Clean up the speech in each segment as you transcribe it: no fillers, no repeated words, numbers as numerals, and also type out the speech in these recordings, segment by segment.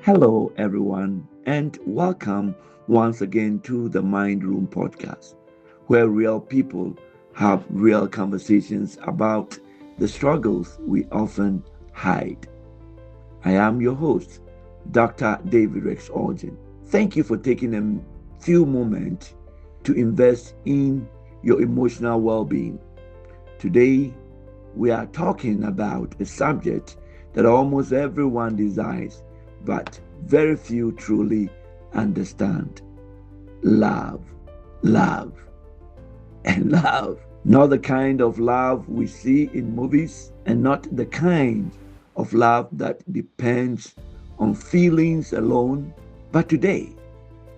Hello, everyone, and welcome once again to the Mind Room podcast, where real people have real conversations about the struggles we often hide. I am your host, Dr. David Rex Orgen. Thank you for taking a few moments to invest in your emotional well being. Today, we are talking about a subject that almost everyone desires, but very few truly understand: love. Love and love. Not the kind of love we see in movies, and not the kind of love that depends on feelings alone. But today,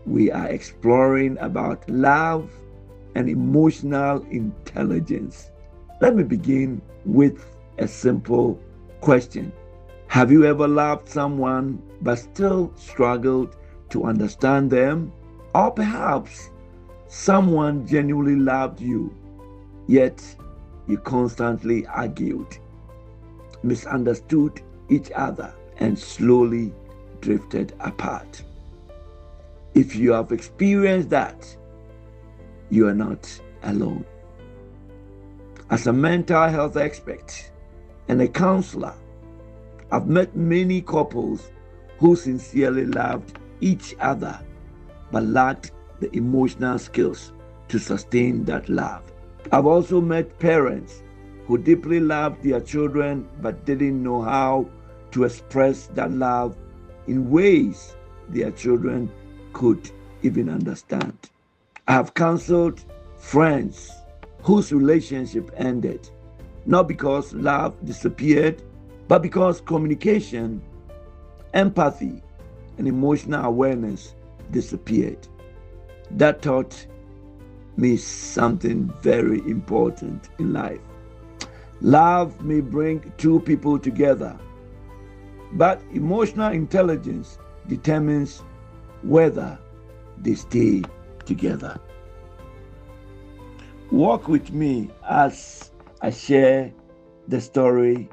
we are exploring about love and emotional intelligence. Let me begin with a simple question. Have you ever loved someone but still struggled to understand them? Or perhaps someone genuinely loved you, yet you constantly argued, misunderstood each other, and slowly drifted apart. If you have experienced that, you are not alone. As a mental health expert and a counselor, I've met many couples who sincerely loved each other but lacked the emotional skills to sustain that love. I've also met parents who deeply loved their children but didn't know how to express that love in ways their children could even understand. I have counseled friends whose relationship ended, not because love disappeared, but because communication, empathy, and emotional awareness disappeared. That taught me something very important in life. Love may bring two people together, but emotional intelligence determines whether they stay together. Walk with me as I share the story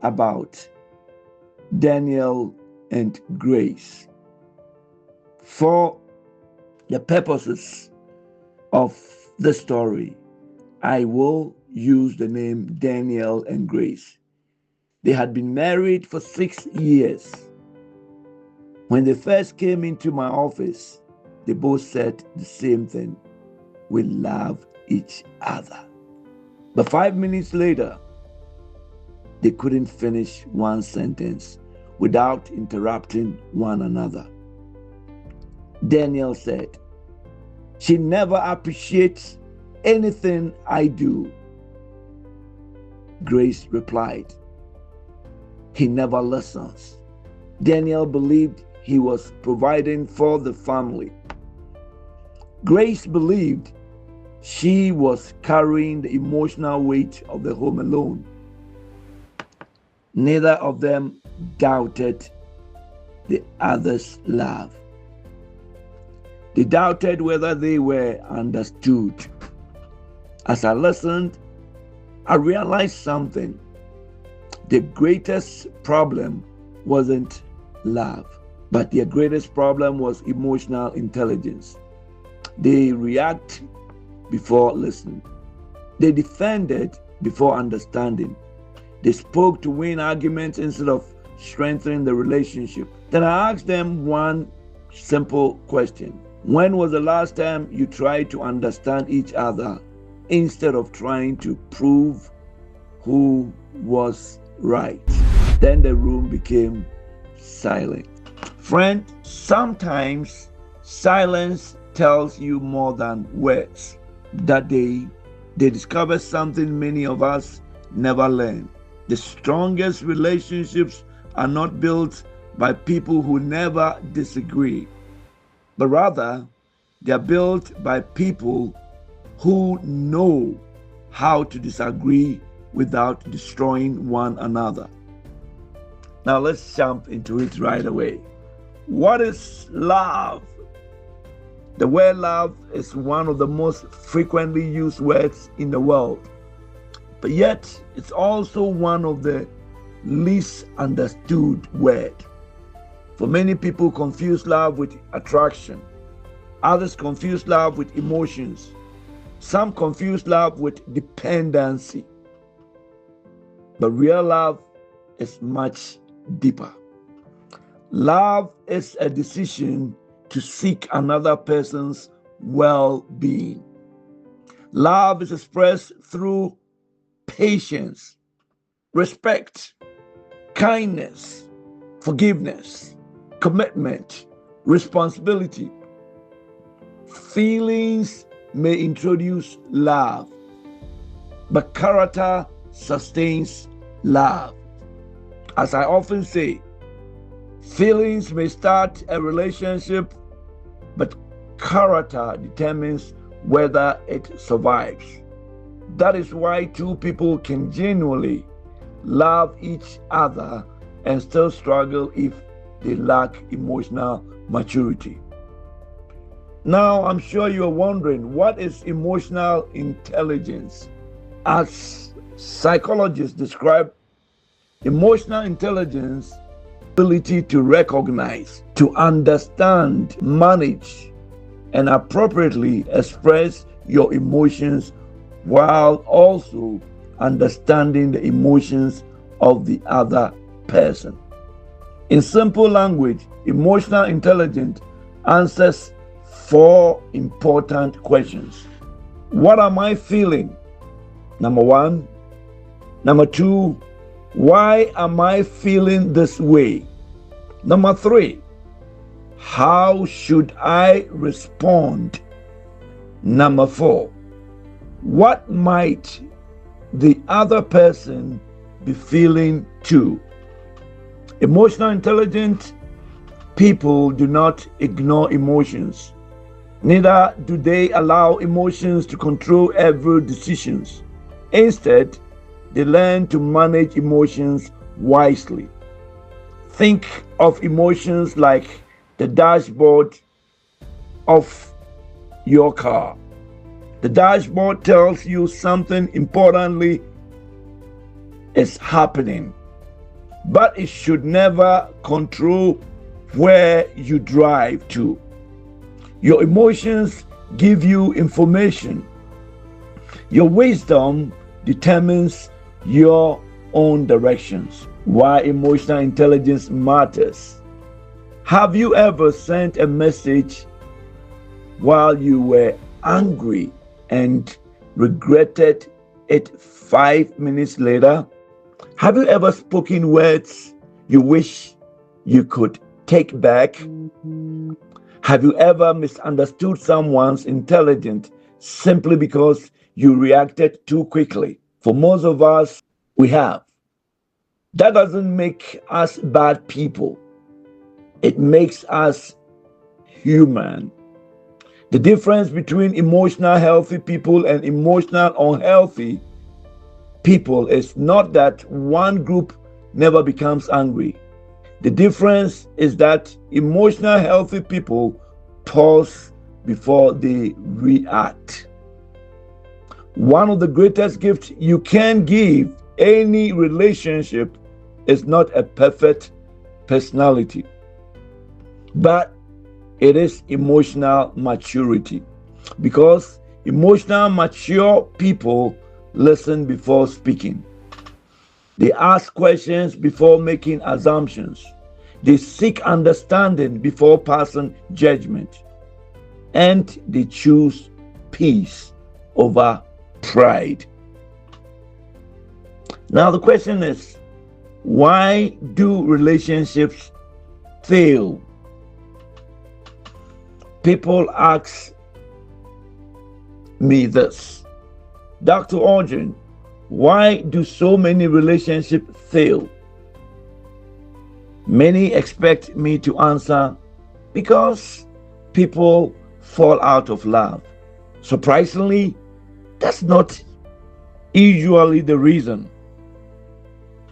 about Daniel and Grace. For the purposes of the story, I will use the name Daniel and Grace. They had been married for 6 years. When they first came into my office, they both said the same thing: we love each other. But 5 minutes later, they couldn't finish one sentence without interrupting one another. Daniel said, "She never appreciates anything I do." Grace replied, "He never listens." Daniel believed he was providing for the family. Grace believed she was carrying the emotional weight of the home alone. Neither of them doubted the other's love. They doubted whether they were understood. As I listened, I realized something. The greatest problem wasn't love, but their greatest problem was emotional intelligence. They react before listening. They defended before understanding. They spoke to win arguments instead of strengthening the relationship. Then I asked them one simple question: when was the last time you tried to understand each other instead of trying to prove who was right? Then the room became silent. Friend, sometimes silence tells you more than words. That day, they discovered something many of us never learn. The strongest relationships are not built by people who never disagree, but rather they are built by people who know how to disagree without destroying one another. Now let's jump into it right away. What is love? The word love is one of the most frequently used words in the world, but yet it's also one of the least understood words. For many people, confuse love with attraction. Others confuse love with emotions. Some confuse love with dependency. But real love is much deeper. Love is a decision to seek another person's well-being. Love is expressed through patience, respect, kindness, forgiveness, commitment, responsibility. Feelings may introduce love, but character sustains love. As I often say, feelings may start a relationship, but character determines whether it survives. That is why two people can genuinely love each other and still struggle if they lack emotional maturity. Now, I'm sure you're wondering, what is emotional intelligence? As psychologists describe emotional intelligence, ability to recognize, to understand, manage, and appropriately express your emotions while also understanding the emotions of the other person. In simple language, emotional intelligence answers 4 important questions. What am I feeling? Number 1. Number 2, why am I feeling this way? Number 3, how should I respond? Number 4, what might the other person be feeling too? Emotional intelligent people do not ignore emotions. Neither do they allow emotions to control every decision. Instead, they learn to manage emotions wisely. Think of emotions like the dashboard of your car. The dashboard tells you something importantly is happening, but it should never control where you drive to. Your emotions give you information. Your wisdom determines your own directions. Why emotional intelligence matters. Have you ever sent a message while you were angry and regretted it 5 minutes later? Have you ever spoken words you wish you could take back? Have you ever misunderstood someone's intelligence simply because you reacted too quickly? For most of us, we have. That doesn't make us bad people. It makes us human. The difference between emotional healthy people and emotional unhealthy people is not that one group never becomes angry. The difference is that emotional healthy people pause before they react. One of the greatest gifts you can give any relationship is not a perfect personality, but it is emotional maturity. Because emotional mature people listen before speaking. They ask questions before making assumptions. They seek understanding before passing judgment. And they choose peace over pride. Now the question is, why do relationships fail? People ask me this, Dr. Orgen, why do so many relationships fail? Many expect me to answer, because people fall out of love. Surprisingly, that's not usually the reason.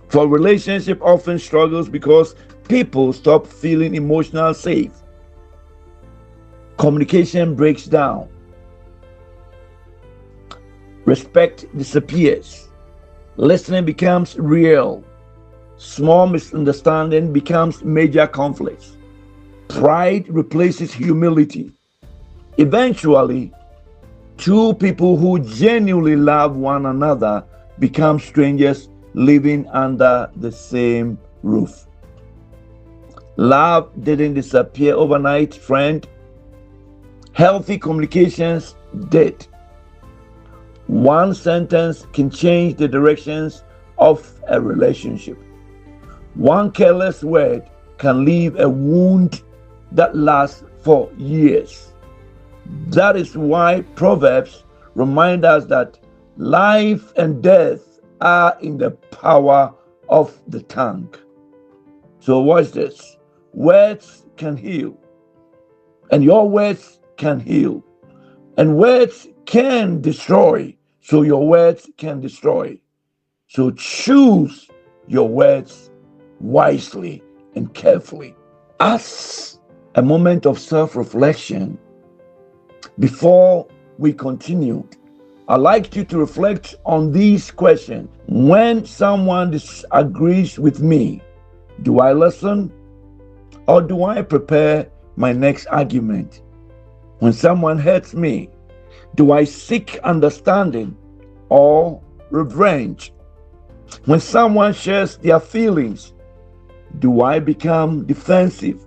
For relationship often struggles because people stop feeling emotional safe. Communication breaks down. Respect disappears. Listening becomes real. Small misunderstanding becomes major conflicts. Pride replaces humility. Eventually, two people who genuinely love one another become strangers living under the same roof. Love didn't disappear overnight, friend. Healthy communications did. One sentence can change the directions of a relationship. One careless word can leave a wound that lasts for years. That is why Proverbs remind us that life and death are in the power of the tongue. So watch this. Words can heal, and your words can heal, and words can destroy, so your words can destroy. So choose your words wisely and carefully. As a moment of self-reflection, before we continue, I'd like you to reflect on these questions. When someone disagrees with me, do I listen or do I prepare my next argument? When someone hurts me, do I seek understanding or revenge? When someone shares their feelings, do I become defensive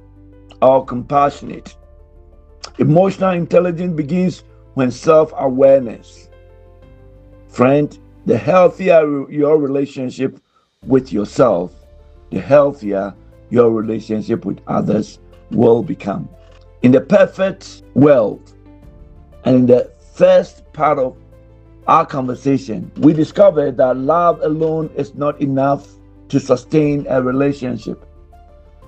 or compassionate? Emotional intelligence begins when self-awareness. Friend, the healthier your relationship with yourself, the healthier your relationship with others will become. In the perfect world, and in the first part of our conversation, we discovered that love alone is not enough to sustain a relationship.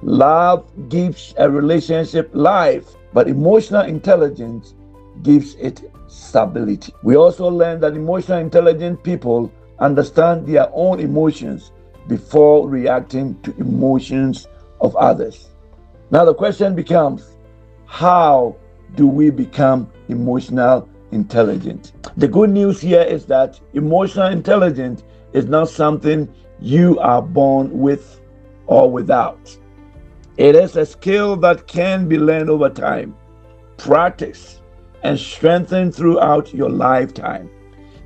Love gives a relationship life, but emotional intelligence gives it stability. We also learned that emotional intelligent people understand their own emotions before reacting to emotions of others. Now the question becomes, how do we become emotional intelligent? The good news here is that emotional intelligence is not something you are born with or without. It is a skill that can be learned over time, practice, and strengthened throughout your lifetime.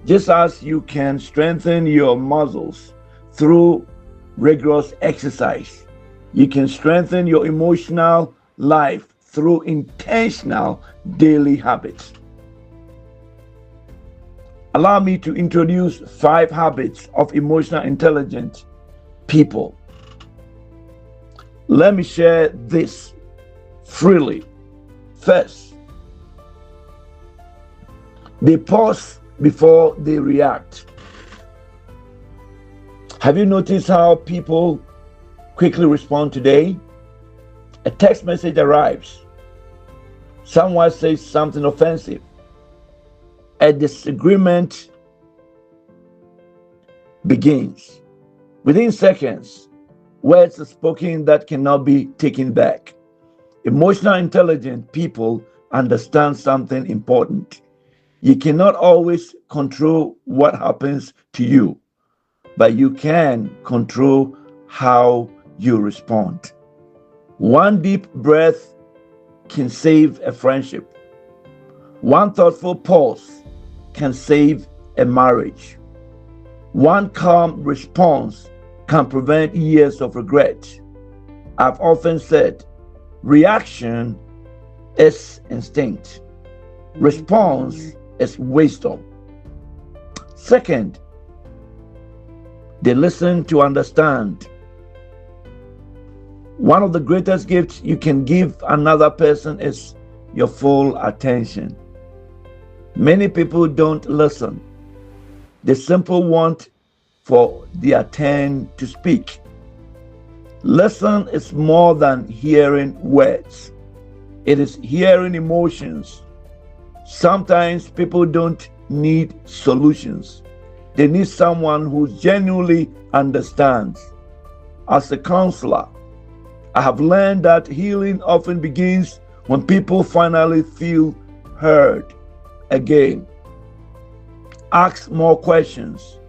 Just as you can strengthen your muscles through rigorous exercise, you can strengthen your emotional life through intentional daily habits. Allow me to introduce 5 habits of emotional intelligent people. Let me share this freely. First, they pause before they react. Have you noticed how people quickly respond today? A text message arrives. Someone says something offensive. A disagreement begins. Within seconds, words are spoken that cannot be taken back. Emotional intelligent people understand something important. You cannot always control what happens to you, but you can control how you respond. One deep breath can save a friendship. One thoughtful pause can save a marriage. One calm response can prevent years of regret. I've often said, reaction is instinct. Response is wisdom. Second, they listen to understand. One of the greatest gifts you can give another person is your full attention. Many people don't listen. They simply want for their turn to speak. Listen is more than hearing words. It is hearing emotions. Sometimes people don't need solutions. They need someone who genuinely understands. As a counselor, I have learned that healing often begins when people finally feel heard. Again, ask more questions.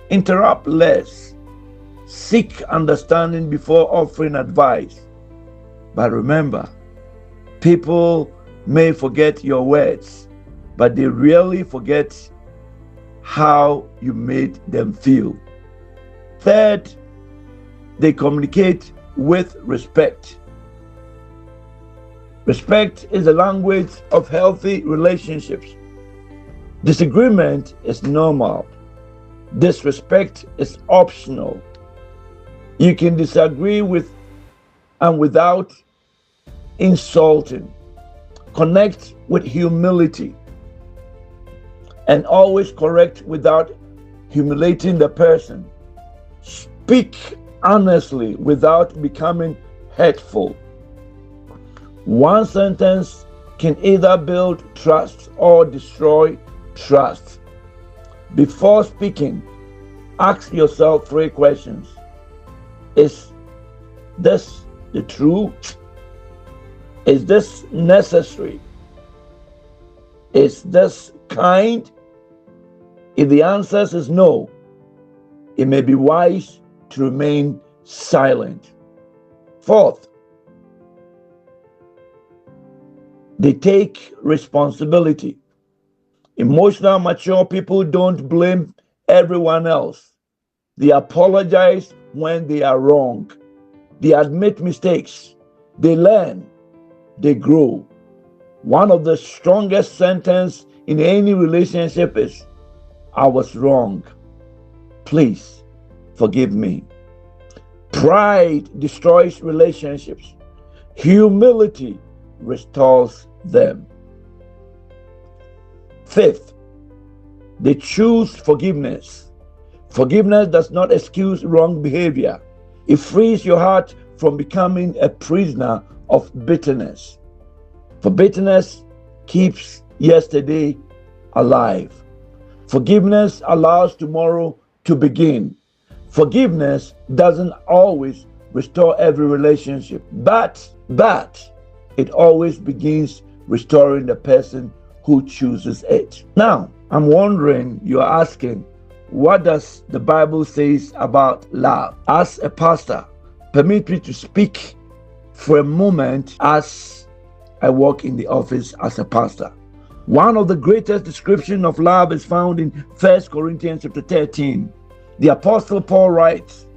Interrupt less. Seek understanding before offering advice. But remember, people may forget your words, but they rarely forget how you made them feel. Third, they communicate with respect. Respect is the language of healthy relationships. Disagreement is normal. Disrespect is optional. You can disagree with and without insulting. Connect with humility and always correct without humiliating the person. Speak honestly without becoming hurtful. One sentence can either build trust or destroy trust. Before speaking, ask yourself 3 questions. Is this the truth? Is this necessary? Is this kind? If the answer is no, it may be wise to remain silent. Fourth, they take responsibility. Emotional, mature people don't blame everyone else. They apologize when they are wrong. They admit mistakes. They learn. They grow. One of the strongest sentences in any relationship is, I was wrong. Please forgive me. Pride destroys relationships. Humility restores them. Fifth, they choose forgiveness. Forgiveness does not excuse wrong behavior. It frees your heart from becoming a prisoner of bitterness. For bitterness keeps yesterday alive. Forgiveness allows tomorrow to begin. Forgiveness doesn't always restore every relationship, but it always begins restoring the person who chooses it. Now, I'm wondering, you're asking, what does the Bible say about love? As a pastor, permit me to speak for a moment as I work in the office as a pastor. One of the greatest descriptions of love is found in 1 Corinthians chapter 13. The Apostle Paul writes,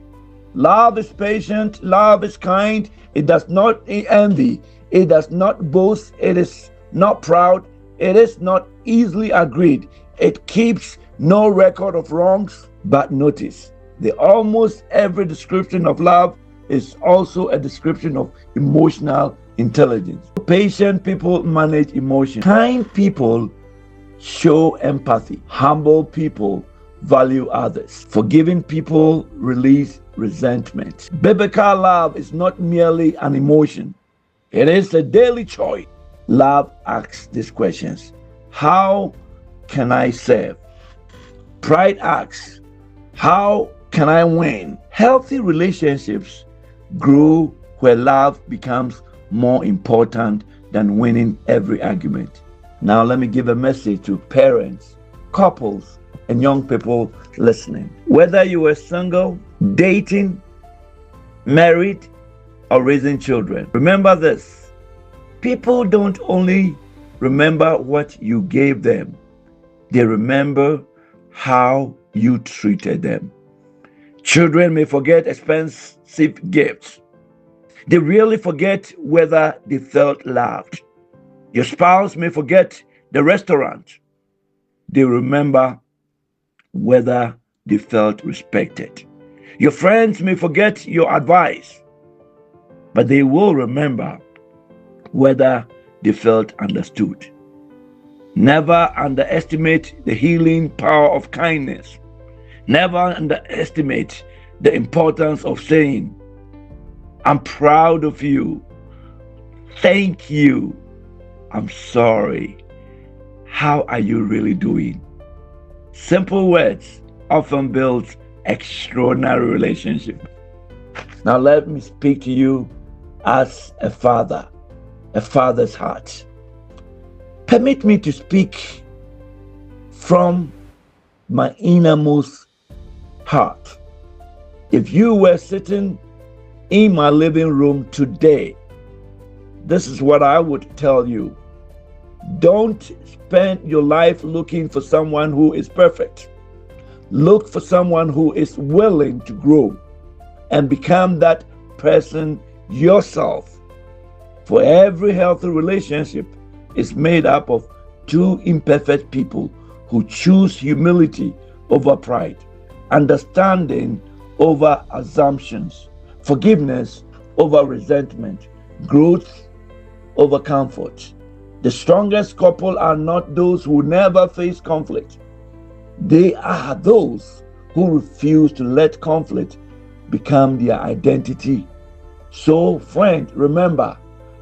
love is patient, love is kind, it does not envy, it does not boast, it is not proud, it is not easily agreed, it keeps no record of wrongs. But notice, almost every description of love is also a description of emotional intelligence. Patient people manage emotion. Kind people show empathy. Humble people value others. Forgiving people release resentment. Biblical love is not merely an emotion. It is a daily choice. Love asks these questions. How can I serve? Pride asks, how can I win? Healthy relationships grow where love becomes more important than winning every argument. Now let me give a message to parents, couples, and young people listening. Whether you are single, dating, married, or raising children, remember this. People don't only remember what you gave them, they remember how you treated them. Children may forget expensive gifts. They rarely forget whether they felt loved. Your spouse may forget the restaurant. They remember whether they felt respected. Your friends may forget your advice, but they will remember whether they felt understood. Never underestimate the healing power of kindness. Never underestimate the importance of saying, I'm proud of you. Thank you. I'm sorry. How are you really doing? Simple words often build extraordinary relationships. Now let me speak to you as a father's heart. Permit me to speak from my innermost heart. If you were sitting in my living room today, this is what I would tell you. Don't spend your life looking for someone who is perfect. Look for someone who is willing to grow and become that person yourself. For every healthy relationship is made up of two imperfect people who choose humility over pride, understanding over assumptions, forgiveness over resentment, growth over comfort. The strongest couple are not those who never face conflict. They are those who refuse to let conflict become their identity. So, friend, remember,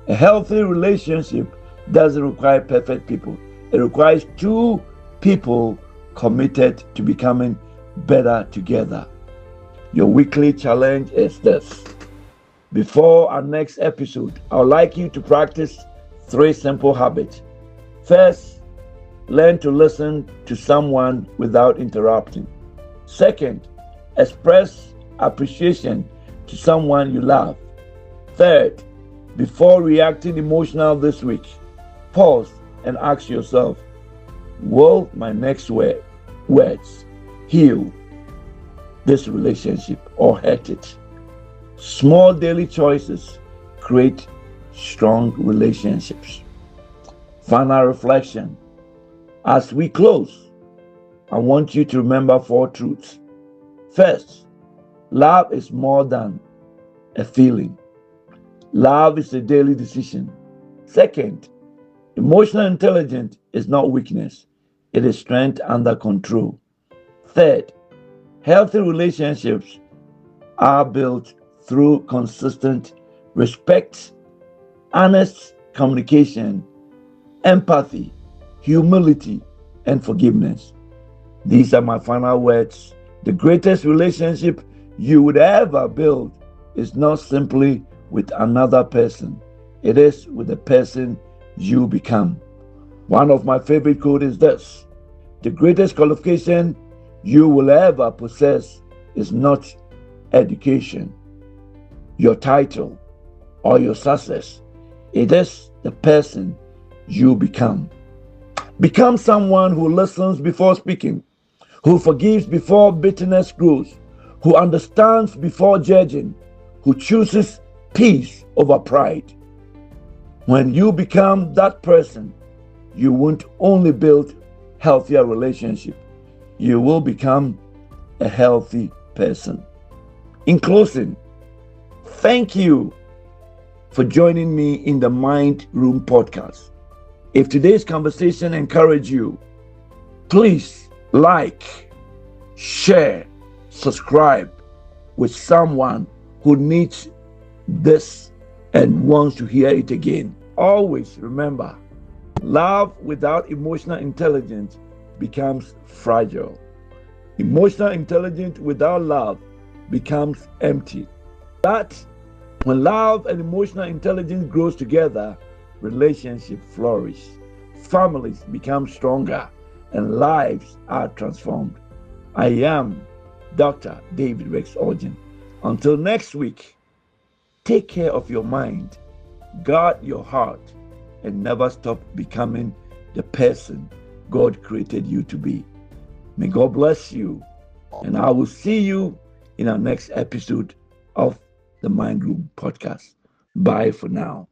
a healthy relationship doesn't require perfect people. It requires two people committed to becoming better together. Your weekly challenge is this. Before our next episode, I would like you to practice 3 simple habits. First, learn to listen to someone without interrupting. Second, express appreciation to someone you love. Third, before reacting emotional this week, pause and ask yourself, will my next words heal this relationship or hurt it? Small daily choices create strong relationships. Final reflection. As we close, I want you to remember 4 truths. First, love is more than a feeling. Love is a daily decision. Second, emotional intelligence is not weakness. It is strength under control. Third, healthy relationships are built through consistent respect, honest communication, empathy, humility, and forgiveness. These are my final words. The greatest relationship you would ever build is not simply with another person. It is with the person you become. One of my favorite quotes is this: the greatest qualification you will ever possess is not education, your title, or your success. It is the person you become. Become someone who listens before speaking, who forgives before bitterness grows, who understands before judging, who chooses peace over pride. When you become that person, you won't only build healthier relationship, you will become a healthy person. In closing, thank you for joining me in the Mind Room podcast. If today's conversation encouraged you, please like, share, subscribe with someone who needs this and wants to hear it again. Always remember, love without emotional intelligence becomes fragile. Emotional intelligence without love becomes empty. But when love and emotional intelligence grows together, relationships flourish, families become stronger, and lives are transformed. I am Dr. David Rex Orgen. Until next week, take care of your mind, guard your heart, and never stop becoming the person God created you to be. May God bless you, and I will see you in our next episode of the Mind Room podcast. Bye for now.